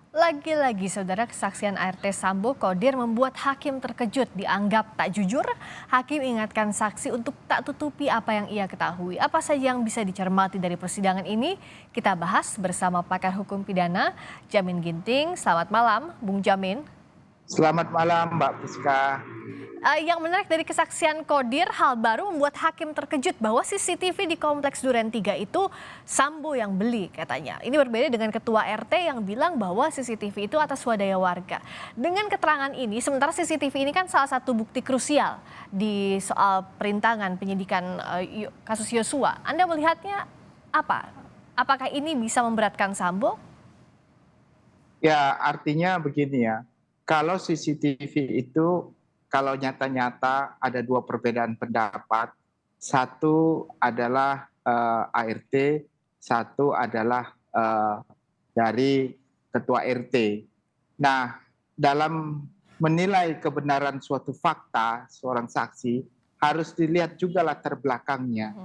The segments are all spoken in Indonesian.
Lagi-lagi saudara, kesaksian ART Sambo Kodir membuat hakim terkejut, dianggap tak jujur. Hakim ingatkan saksi untuk tak tutupi apa yang ia ketahui. Apa saja yang bisa dicermati dari persidangan ini? Kita bahas bersama pakar hukum pidana Jamin Ginting. Selamat malam, Bung Jamin. Selamat malam Mbak Priska. Yang menarik dari kesaksian Kodir, hal baru membuat hakim terkejut bahwa CCTV di Kompleks Duren 3 itu Sambo yang beli katanya. Ini berbeda dengan ketua RT yang bilang bahwa CCTV itu atas swadaya warga. Dengan keterangan ini, sementara CCTV ini kan salah satu bukti krusial di soal perintangan penyidikan kasus Yosua. Anda melihatnya apa? Apakah ini bisa memberatkan Sambo? Ya, artinya begini ya, kalau CCTV itu kalau nyata-nyata ada dua perbedaan pendapat, satu adalah ART, satu adalah dari ketua RT. Nah, dalam menilai kebenaran suatu fakta seorang saksi harus dilihat juga latar belakangnya.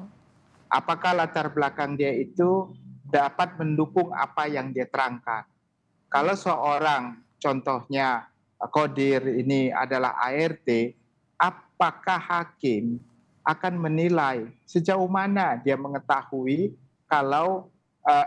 Apakah latar belakang dia itu dapat mendukung apa yang dia terangkan. Kalau seorang contohnya Kodir ini adalah ART, apakah hakim akan menilai sejauh mana dia mengetahui kalau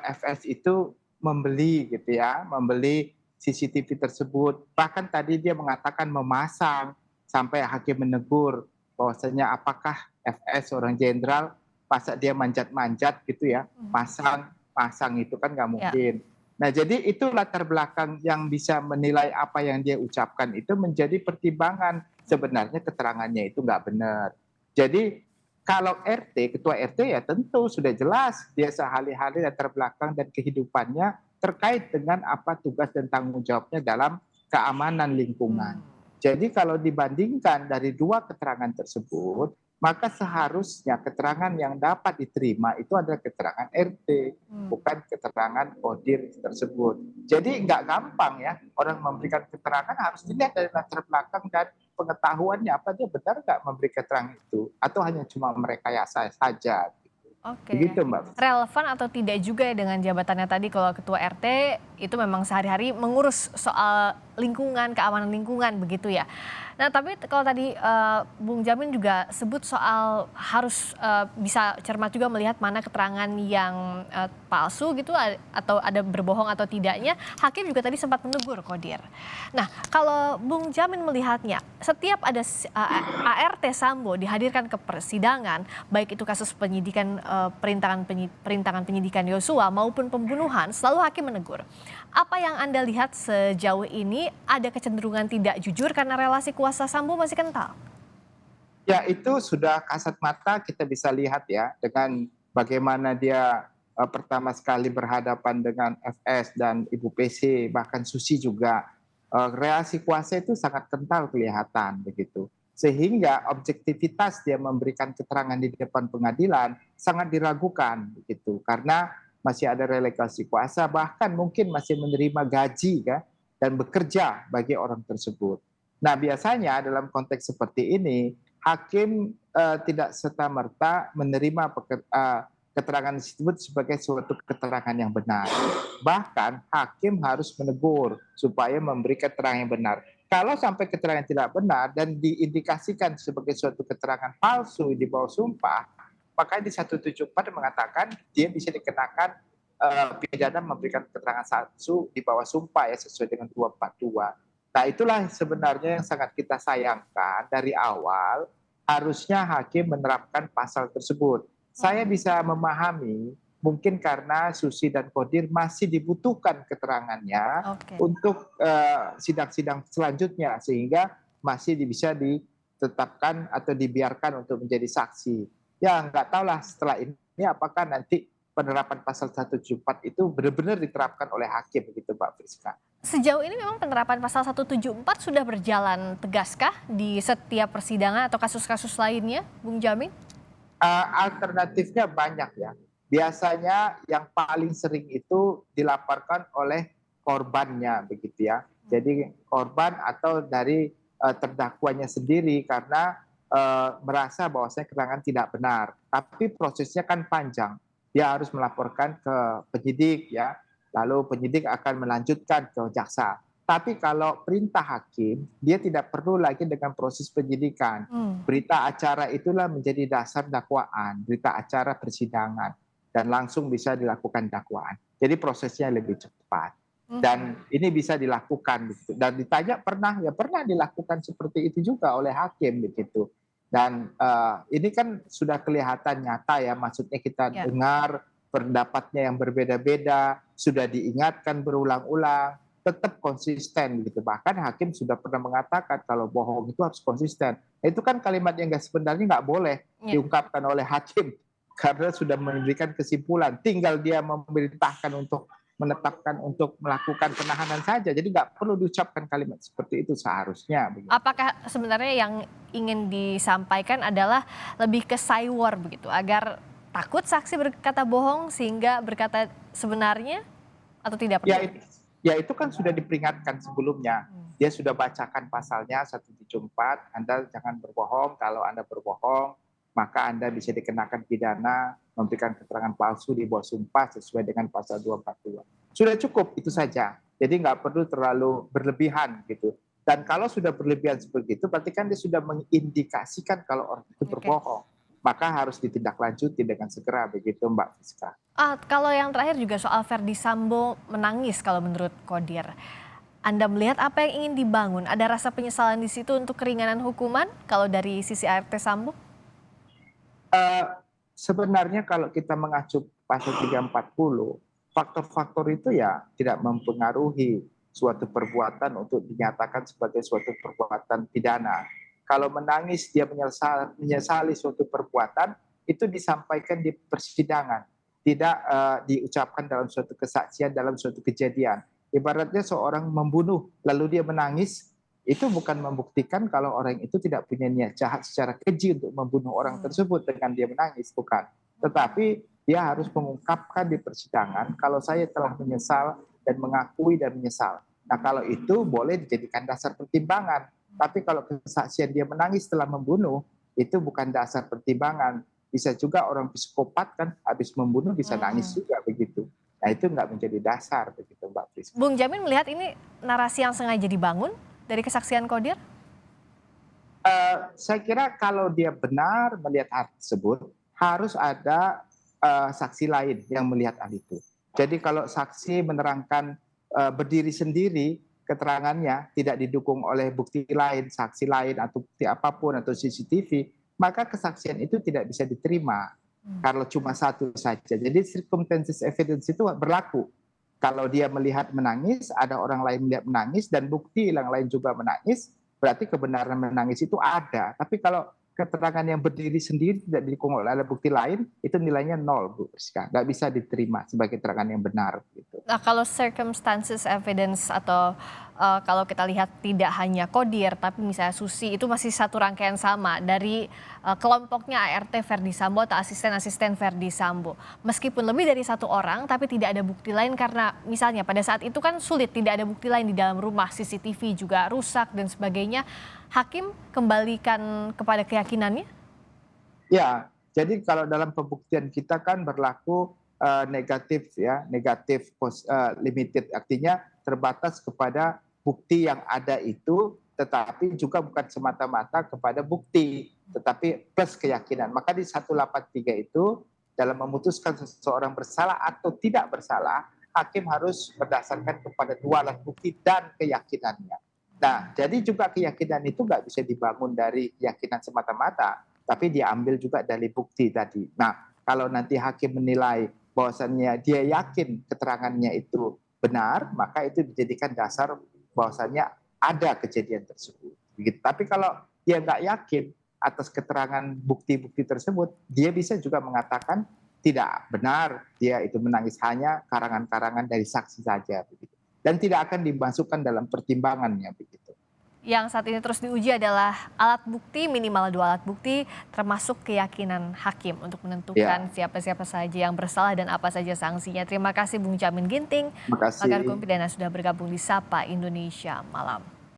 FS itu membeli gitu ya, membeli CCTV tersebut. Bahkan tadi dia mengatakan memasang, sampai hakim menegur bahwasanya apakah FS seorang jenderal masa dia manjat-manjat gitu ya, pasang itu kan nggak Ya. mungkin. Nah, jadi itu latar belakang yang bisa menilai apa yang dia ucapkan itu menjadi pertimbangan. Sebenarnya keterangannya itu nggak benar. Jadi kalau RT, ketua RT ya tentu sudah jelas dia sehari-hari latar belakang dan kehidupannya terkait dengan apa tugas dan tanggung jawabnya dalam keamanan lingkungan. Jadi kalau dibandingkan dari dua keterangan tersebut, maka seharusnya keterangan yang dapat diterima itu adalah keterangan RT, bukan keterangan Kodir tersebut. Jadi nggak gampang ya orang memberikan keterangan, harus dilihat dari latar belakang dan pengetahuannya, apa dia benar nggak memberi keterangan itu, atau hanya cuma merekayasa saja. Oke, Begitu Mbak. relevan atau tidak juga ya dengan jabatannya tadi kalau ketua RT itu memang sehari-hari mengurus soal lingkungan, keamanan lingkungan begitu ya. Nah tapi kalau tadi Bung Jamin juga sebut soal harus bisa cermat juga melihat mana keterangan yang palsu gitu atau ada berbohong atau tidaknya, hakim juga tadi sempat menegur Kodir. Nah kalau Bung Jamin melihatnya, setiap ada ART Sambo dihadirkan ke persidangan, baik itu kasus penyidikan perintangan penyidikan Yosua maupun pembunuhan, selalu hakim menegur. Apa yang Anda lihat sejauh ini, ada kecenderungan tidak jujur karena relasi kuasa Sambo masih kental? Ya itu sudah kasat mata kita bisa lihat ya dengan bagaimana dia pertama sekali berhadapan dengan FS dan Ibu PC, bahkan Susi juga. Relasi kuasa itu sangat kental kelihatan begitu. Sehingga objektivitas dia memberikan keterangan di depan pengadilan sangat diragukan begitu. Karena masih ada relasi kuasa, bahkan mungkin masih menerima gaji ya, dan bekerja bagi orang tersebut. Nah biasanya dalam konteks seperti ini hakim tidak serta-merta menerima keterangan tersebut sebagai suatu keterangan yang benar. Bahkan hakim harus menegur supaya memberi keterangan yang benar. Kalau sampai keterangan tidak benar dan diindikasikan sebagai suatu keterangan palsu di bawah sumpah, maka di 174 mengatakan dia bisa dikenakan pidana memberikan keterangan palsu di bawah sumpah ya, sesuai dengan 242. Nah itulah sebenarnya yang sangat kita sayangkan dari awal, harusnya hakim menerapkan pasal tersebut. Saya bisa memahami mungkin karena Susi dan Kodir masih dibutuhkan keterangannya Oke. untuk sidang-sidang selanjutnya, sehingga masih bisa ditetapkan atau dibiarkan untuk menjadi saksi. Ya nggak tahulah setelah ini apakah nanti penerapan pasal 174 itu benar-benar diterapkan oleh hakim begitu Pak Friska. Sejauh ini memang penerapan pasal 174 sudah berjalan tegaskah di setiap persidangan atau kasus-kasus lainnya, Bung Jamin? Alternatifnya banyak ya. Biasanya yang paling sering itu dilaporkan oleh korbannya begitu ya. Jadi korban atau dari terdakwanya sendiri karena merasa bahwasanya keterangan tidak benar. Tapi prosesnya kan panjang. Dia harus melaporkan ke penyidik ya, lalu penyidik akan melanjutkan ke jaksa. Tapi kalau perintah hakim, dia tidak perlu lagi dengan proses penyidikan. Hmm. Berita acara itulah menjadi dasar dakwaan, berita acara persidangan, dan langsung bisa dilakukan dakwaan. Jadi prosesnya lebih cepat. Mhm. Dan ini bisa dilakukan gitu. Dan ditanya pernah, ya pernah dilakukan seperti itu juga oleh hakim begitu. Dan ini kan sudah kelihatan nyata ya, maksudnya kita Ya. dengar pendapatnya yang berbeda-beda, sudah diingatkan berulang-ulang, tetap konsisten gitu. Bahkan hakim sudah pernah mengatakan kalau bohong itu harus konsisten. Itu kan kalimat yang sebenarnya nggak boleh Ya. diungkapkan oleh hakim karena sudah memberikan kesimpulan. Tinggal dia memerintahkan untuk menetapkan untuk melakukan penahanan saja. Jadi nggak perlu diucapkan kalimat seperti itu seharusnya. Begitu. Apakah sebenarnya yang ingin disampaikan adalah lebih ke cywar begitu, agar takut saksi berkata bohong sehingga berkata sebenarnya atau tidak Ya, perlu? ya itu kan sudah diperingatkan sebelumnya. Dia sudah bacakan pasalnya 174, Anda jangan berbohong, kalau Anda berbohong, maka Anda bisa dikenakan pidana, memberikan keterangan palsu di bawah sumpah sesuai dengan pasal 242. Sudah cukup, itu saja. Jadi nggak perlu terlalu berlebihan gitu. Dan kalau sudah berlebihan seperti itu, berarti kan dia sudah mengindikasikan kalau orang itu Oke. berbohong. Maka harus ditindaklanjuti dengan segera, begitu Mbak Fiska. Kalau yang terakhir juga soal Verdi Sambo menangis kalau menurut Kodir. Anda melihat apa yang ingin dibangun? Ada rasa penyesalan di situ untuk keringanan hukuman kalau dari sisi ART Sambo? Eh, Sebenarnya kalau kita mengacu pasal 340, faktor-faktor itu ya tidak mempengaruhi suatu perbuatan untuk dinyatakan sebagai suatu perbuatan pidana. Kalau menangis dia menyesali suatu perbuatan, itu disampaikan di persidangan, tidak diucapkan dalam suatu kesaksian, dalam suatu kejadian. Ibaratnya seorang membunuh lalu dia menangis, itu bukan membuktikan kalau orang itu tidak punya niat jahat secara keji untuk membunuh orang tersebut dengan dia menangis, bukan. Tetapi dia harus mengungkapkan di persidangan kalau saya telah menyesal dan mengakui dan menyesal. Nah kalau itu boleh dijadikan dasar pertimbangan. Tapi kalau kesaksian dia menangis setelah membunuh, itu bukan dasar pertimbangan. Bisa juga orang psikopat kan habis membunuh bisa nangis Hmm. juga begitu. Nah itu nggak menjadi dasar begitu Mbak Fris. Bung Jamin melihat ini narasi yang sengaja dibangun dari kesaksian Kodir? Saya kira kalau dia benar melihat hal tersebut, harus ada saksi lain yang melihat hal itu. Jadi kalau saksi menerangkan berdiri sendiri, keterangannya tidak didukung oleh bukti lain, saksi lain atau bukti apapun atau CCTV, maka kesaksian itu tidak bisa diterima kalau cuma satu saja. Jadi circumstances evidence itu berlaku. Kalau dia melihat menangis, ada orang lain melihat menangis, dan bukti yang lain juga menangis, berarti kebenaran menangis itu ada. Tapi kalau keterangan yang berdiri sendiri tidak didukung oleh bukti lain, itu nilainya nol, Bu Rizka. Nggak bisa diterima sebagai keterangan yang benar. Gitu. Nah, kalau circumstances evidence atau kalau kita lihat tidak hanya Kodir, tapi misalnya Susi itu masih satu rangkaian sama dari kelompoknya ART Verdi Sambo atau asisten-asisten Verdi Sambo. Meskipun lebih dari satu orang, tapi tidak ada bukti lain karena misalnya pada saat itu kan sulit, tidak ada bukti lain di dalam rumah, CCTV juga rusak dan sebagainya. Hakim kembalikan kepada keyakinannya? Ya, jadi kalau dalam pembuktian kita kan berlaku negatif ya, negatif limited, artinya terbatas kepada bukti yang ada itu, tetapi juga bukan semata-mata kepada bukti, tetapi plus keyakinan. Maka di 183 itu dalam memutuskan seseorang bersalah atau tidak bersalah, hakim harus berdasarkan kepada dua alat bukti dan keyakinannya. Nah, jadi juga keyakinan itu nggak bisa dibangun dari keyakinan semata-mata, tapi diambil juga dari bukti tadi. Nah, kalau nanti hakim menilai bahwasannya dia yakin keterangannya itu benar, maka itu dijadikan dasar bahwasannya ada kejadian tersebut. Begitu. Tapi kalau dia nggak yakin atas keterangan bukti-bukti tersebut, dia bisa juga mengatakan tidak benar, dia itu menangis hanya karangan-karangan dari saksi saja. Begitu. Dan tidak akan dimasukkan dalam pertimbangannya. Begitu. Yang saat ini terus diuji adalah alat bukti, minimal 2 alat bukti, termasuk keyakinan hakim untuk menentukan Ya, siapa-siapa saja yang bersalah dan apa saja sanksinya. Terima kasih Bung Jamin Ginting, terima pakar kasih. hukum pidana sudah bergabung di Sapa Indonesia Malam.